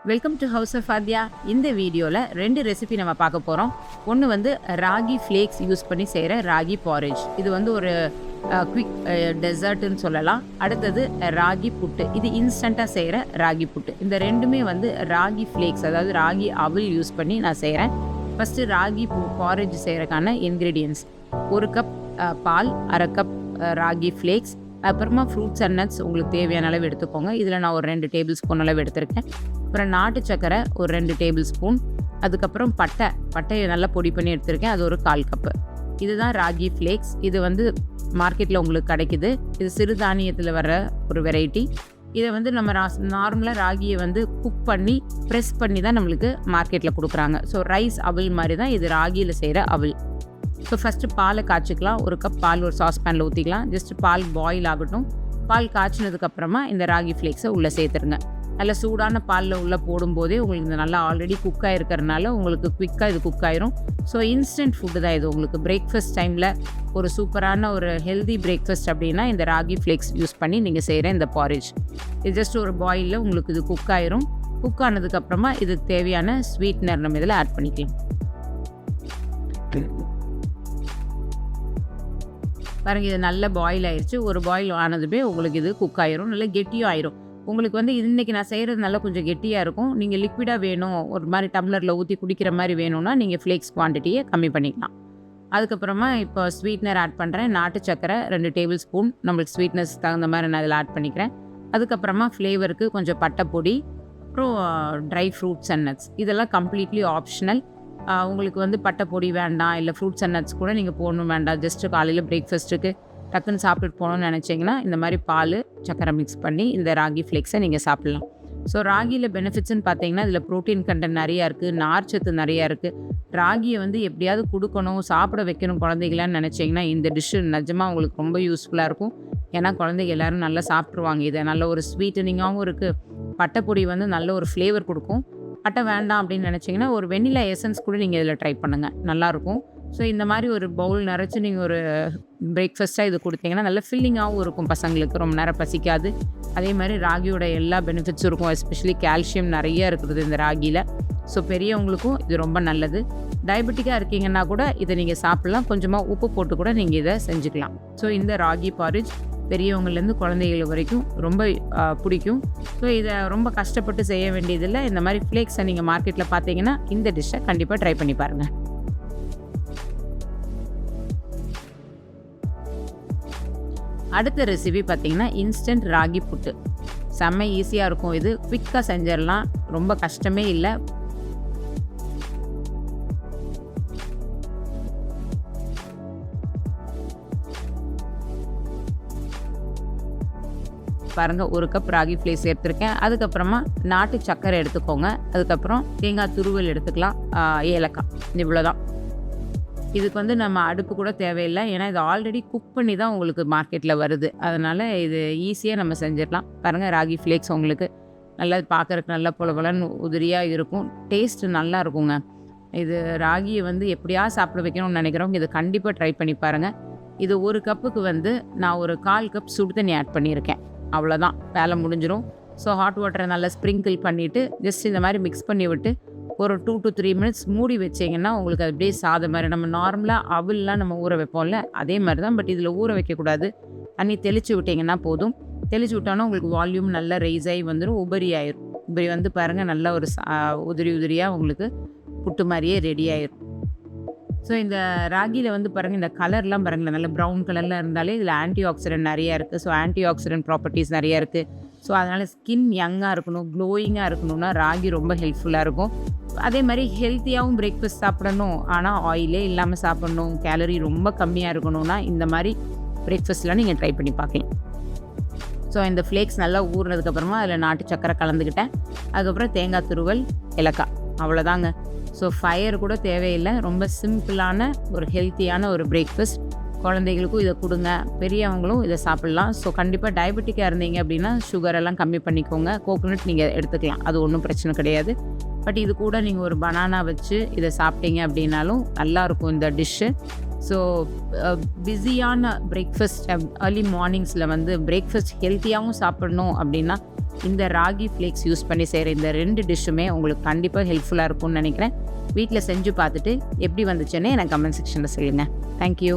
Welcome to house of Aadhya. இந்த வீடியோவில் 2 recipe நம்ம பார்க்க போகிறோம். ஒன்று வந்து ராகி ஃப்ளேக்ஸ் யூஸ் பண்ணி செய்கிற ராகி பாரேஜ். இது வந்து ஒரு குவிக் டெசர்ட்டுன்னு சொல்லலாம். அடுத்தது ராகி புட்டு. இது இன்ஸ்டண்ட்டாக செய்கிற ராகி புட்டு. இந்த ரெண்டுமே வந்து ராகி ஃப்ளேக்ஸ், அதாவது ராகி அவல் யூஸ் பண்ணி நான் செய்கிறேன். ஃபஸ்ட்டு ராகி பாரேஜ் செய்கிறதுக்கான இன்க்ரீடியன்ட்ஸ்: 1 கப் பால், 1/2 கப் ராகி ஃப்ளேக்ஸ், அப்புறமா ஃப்ரூட்ஸ் அண்ட் நட்ஸ் உங்களுக்கு தேவையான அளவு எடுத்துக்கோங்க. இதில் நான் ஒரு 2 டேபிள் ஸ்பூன் அளவு எடுத்திருக்கேன். அப்புறம் நாட்டு சக்கரை ஒரு 2 டேபிள் ஸ்பூன். அதுக்கப்புறம் பட்டையை நல்லா பொடி பண்ணி எடுத்திருக்கேன், அது ஒரு 1/4 கப்பு. இதுதான் ராகி ஃப்ளேக்ஸ். இது வந்து மார்க்கெட்டில் உங்களுக்கு கிடைக்குது. இது சிறுதானியத்தில் வர ஒரு வெரைட்டி. இதை வந்து நம்ம நார்மலாக ராகியை வந்து குக் பண்ணி ப்ரெஸ் பண்ணி தான் நம்மளுக்கு மார்க்கெட்டில் கொடுக்குறாங்க. ஸோ ரைஸ் அவல் மாதிரி தான் இது ராகியில் செய்கிற அவல். ஸோ ஃபஸ்ட்டு பாலை காய்ச்சிக்கலாம். 1 கப் பால் ஒரு சாஸ்பேனில் ஊற்றிக்கலாம். ஜஸ்ட்டு பால் பாயில் ஆகட்டும். பால் காய்ச்சினதுக்கப்புறமா இந்த ராகி ஃப்ளேக்ஸை உள்ளே சேர்த்துருங்க. நல்லா சூடான பாலில் உள்ளே போடும்போதே உங்களுக்கு இந்த நல்லா ஆல்ரெடி குக் ஆகிருக்கிறதுனால உங்களுக்கு குவிக்காக இது குக் ஆயிரும். ஸோ இன்ஸ்டன்ட் ஃபுட்டு தான் இது. உங்களுக்கு பிரேக்ஃபாஸ்ட் டைமில் ஒரு சூப்பரான ஒரு ஹெல்தி பிரேக்ஃபாஸ்ட் அப்படின்னா இந்த ராகி ஃப்ளேக்ஸ் யூஸ் பண்ணி நீங்கள் செய்கிற இந்த பாரேஜ். இது ஜஸ்ட் ஒரு பாயிலில் உங்களுக்கு இது குக் ஆயிரும். குக் ஆனதுக்கப்புறமா இதுக்கு தேவையான ஸ்வீட்னர் நம்ம இதில் ஆட் பண்ணிக்கலாம். பாருங்கள், இது நல்ல பாயில் ஆயிடுச்சு. ஒரு பாயில் ஆனதுமே உங்களுக்கு இது குக் ஆயிரும், நல்லா கெட்டியும் ஆயிரும். உங்களுக்கு வந்து இன்றைக்கி நான் செய்கிறது நல்லா கொஞ்சம் கெட்டியாக இருக்கும். நீங்கள் லிக்விடாக வேணும், ஒரு மாதிரி டம்ளரில் ஊற்றி குடிக்கிற மாதிரி வேணும்னா நீங்கள் ஃப்ளேக்ஸ் குவான்டிட்டியை கம்மி பண்ணிக்கலாம். அதுக்கப்புறமா இப்போ ஸ்வீட்னர் ஆட் பண்ணுறேன். நாட்டு சக்கரை 2 டேபிள் ஸ்பூன், நம்மளுக்கு ஸ்வீட்னஸ் தகுந்த மாதிரி நான் அதில் ஆட் பண்ணிக்கிறேன். அதுக்கப்புறமா ஃப்ளேவருக்கு கொஞ்சம் பட்டை பொடி, அப்புறம் ட்ரை ஃப்ரூட்ஸ் அண்ட் நட்ஸ். இதெல்லாம் கம்ப்ளீட்லி ஆப்ஷனல். உங்களுக்கு வந்து பட்டை பொடி வேண்டாம், இல்லை ஃப்ரூட்ஸ் அண்ட் நட்ஸ் கூட நீங்கள் போடணும் வேண்டாம். ஜஸ்ட்டு காலையில் பிரேக்ஃபாஸ்ட்டுக்கு டக்குன்னு சாப்பிட்டுட்டு போகணும்னு நினச்சிங்கன்னா இந்த மாதிரி பால் சக்கரை மிக்ஸ் பண்ணி இந்த ராகி ஃப்ளேக்ஸை நீங்கள் சாப்பிட்லாம். ஸோ ராகியில் பெனிஃபிட்ஸ்ன்னு பார்த்தீங்கன்னா இதில் ப்ரோட்டீன் கண்டென்ட் நிறையா இருக்குது, நார்ச்சத்து நிறையா இருக்குது. ராகியை வந்து எப்படியாவது கொடுக்கணும், சாப்பிட வைக்கணும் குழந்தைகளான்னு நினச்சிங்கன்னா இந்த டிஷ்ஷு நிஜமாக உங்களுக்கு ரொம்ப யூஸ்ஃபுல்லாக இருக்கும். ஏன்னா குழந்தைங்க எல்லோரும் நல்லா சாப்பிட்ருவாங்க. இதை நல்ல ஒரு ஸ்வீட்டனிங்காகவும் இருக்குது. பட்டைப்பொடி வந்து நல்ல ஒரு ஃப்ளேவர் கொடுக்கும். பட்டை வேண்டாம் அப்படின்னு நினச்சிங்கன்னா ஒரு வெண்ணிலா எசன்ஸ் கூட நீங்கள் இதில் ட்ரை பண்ணுங்கள், நல்லாயிருக்கும். ஸோ இந்த மாதிரி ஒரு பவுல் நிறச்சி நீங்கள் ஒரு பிரேக்ஃபாஸ்ட்டாக இது கொடுத்தீங்கன்னா நல்ல ஃபில்லிங்காகவும் இருக்கும். பசங்களுக்கு ரொம்ப நேரம் பசிக்காது. அதே மாதிரி ராகியோட எல்லா பெனிஃபிட்ஸும் இருக்கும். எஸ்பெஷலி கால்சியம் நிறைய இருக்குது இந்த ராகியில். ஸோ பெரியவங்களுக்கும் இது ரொம்ப நல்லது. டயபெட்டிக்காக இருக்கீங்கன்னா கூட இதை நீங்கள் சாப்பிட்லாம். கொஞ்சமாக உப்பு போட்டு கூட நீங்கள் இதை செஞ்சுக்கலாம். ஸோ இந்த ராகி பாரேஜ் பெரியவங்கள்லேருந்து குழந்தைகள் வரைக்கும் ரொம்ப பிடிக்கும். ஸோ இதை ரொம்ப கஷ்டப்பட்டு செய்ய வேண்டியதில்லை. இந்த மாதிரி ஃப்ளேக்ஸை நீங்கள் மார்க்கெட்டில் பார்த்தீங்கன்னா இந்த டிஷ்ஷை கண்டிப்பாக ட்ரை பண்ணி பாருங்கள். அடுத்த ரெசிபி பார்த்தீங்கன்னா இன்ஸ்டன்ட் ராகி புட்டு. செம்ம ஈஸியாக இருக்கும். இது குவிக்காக செஞ்சிடலாம், ரொம்ப கஷ்டமே இல்லை. பாருங்கள், 1 கப் ராகி ஃப்ளேக்ஸ் எடுத்துருக்கேன். அதுக்கப்புறமா நாட்டு சக்கரை எடுத்துக்கோங்க. அதுக்கப்புறம் தேங்காய் துருவல் எடுத்துக்கலாம், ஏலக்காய். இவ்வளோதான். இதுக்கு வந்து நம்ம அடுப்பு கூட தேவையில்லை. ஏன்னா இது ஆல்ரெடி குக் பண்ணி தான் உங்களுக்கு மார்க்கெட்டில் வருது. அதனால் இது ஈஸியாக நம்ம செஞ்சிடலாம். பாருங்கள், ராகி ஃப்ளேக்ஸ் உங்களுக்கு நல்லா பார்க்குறதுக்கு நல்லா பொலன்னு உதிரியாக இருக்கும். டேஸ்ட்டு நல்லா இருக்குங்க. இது ராகியை வந்து எப்படியா சாப்பிட வைக்கணும்னு நினைக்கிறவங்க இது கண்டிப்பாக ட்ரை பண்ணி பாருங்கள். இது 1 கப்புக்கு வந்து நான் ஒரு 1/4 கப் சுடு தண்ணி ஆட் பண்ணியிருக்கேன். அவ்வளோதான், வேலை முடிஞ்சிடும். ஸோ ஹாட் வாட்டரை நல்லா ஸ்ப்ரிங்கிள் பண்ணிவிட்டு ஜஸ்ட் இந்த மாதிரி மிக்ஸ் பண்ணி விட்டு ஒரு 2 to 3 மினிட்ஸ் மூடி வச்சிங்கன்னா உங்களுக்கு அது அப்படியே சாதம் மாதிரி. நம்ம நார்மலாக அவல்லாம் நம்ம ஊற வைப்போம்ல, அதே மாதிரி தான். பட் இதில் ஊற வைக்கக்கூடாது. தண்ணி தெளித்து விட்டிங்கன்னா போதும். தெளித்து விட்டோன்னா உங்களுக்கு வால்யூம் நல்லா ரைஸ் ஆகி வந்துடும், உபரி ஆயிரும். உபரி வந்து பாருங்கள், நல்லா ஒரு உதிரியாக உங்களுக்கு புட்டு மாதிரியே ரெடி ஆயிரும். ஸோ இந்த ராகியில் வந்து பாருங்கள், இந்த கலர்லாம் பாருங்களேன், நல்ல ப்ரௌன் கலரில் இருந்தாலே இதில் ஆன்டி ஆக்சிடென்ட் நிறையா இருக்குது. ஸோ ஆன்டி ஆக்சிடென்ட் ப்ராப்பர்ட்டிஸ் நிறையா இருக்குது. ஸோ அதனால் ஸ்கின் யங்காக இருக்கணும், க்ளோயிங்காக இருக்கணும்னா ராகி ரொம்ப ஹெல்ப்ஃபுல்லாக இருக்கும். அதே மாதிரி ஹெல்த்தியாகவும் பிரேக்ஃபாஸ்ட் சாப்பிடணும், ஆனால் ஆயிலே இல்லாமல் சாப்பிடணும், கேலரி ரொம்ப கம்மியாக இருக்கணும்னா இந்த மாதிரி பிரேக்ஃபாஸ்ட்லாம் நீங்கள் ட்ரை பண்ணி பார்க்கலாம். ஸோ இந்த ஃப்ளேக்ஸ் நல்லா ஊறினதுக்கப்புறமா அதில் நாட்டு சக்கரை கலந்துக்கிட்டேன். அதுக்கப்புறம் தேங்காய் துருவல், ஏலக்காய், அவ்வளோதாங்க. ஸோ ஃபயர் கூட தேவையில்லை. ரொம்ப சிம்பிளான ஒரு ஹெல்த்தியான ஒரு பிரேக்ஃபாஸ்ட். குழந்தைகளுக்கும் இதை கொடுங்க, பெரியவங்களும் இதை சாப்பிட்லாம். ஸோ கண்டிப்பாக டயபெட்டிக்காக இருந்தீங்க அப்படின்னா சுகரெல்லாம் கம்மி பண்ணிக்கோங்க. கோகோனட் நீங்கள் எடுத்துக்கலாம், அது ஒன்றும் பிரச்சனை கிடையாது. பட் இது கூட நீங்கள் ஒரு பனானா வச்சு இதை சாப்பிட்டீங்க அப்படின்னாலும் நல்லாயிருக்கும் இந்த டிஷ்ஷு. ஸோ பிஸியான பிரேக்ஃபாஸ்ட், ஏர்லி மார்னிங்ஸில் வந்து பிரேக்ஃபாஸ்ட் ஹெல்த்தியாகவும் சாப்பிடணும் அப்படின்னா இந்த ராகி ஃப்ளேக்ஸ் யூஸ் பண்ணி செய்கிற இந்த 2 டிஷ்ஷுமே உங்களுக்கு கண்டிப்பாக ஹெல்ப்ஃபுல்லாக இருக்கும்னு நினைக்கிறேன். வீட்டில் செஞ்சு பார்த்துட்டு எப்படி வந்துச்சுன்னு எனக்கு கமெண்ட் செக்ஷனில் சொல்லுங்கள். தேங்க்யூ.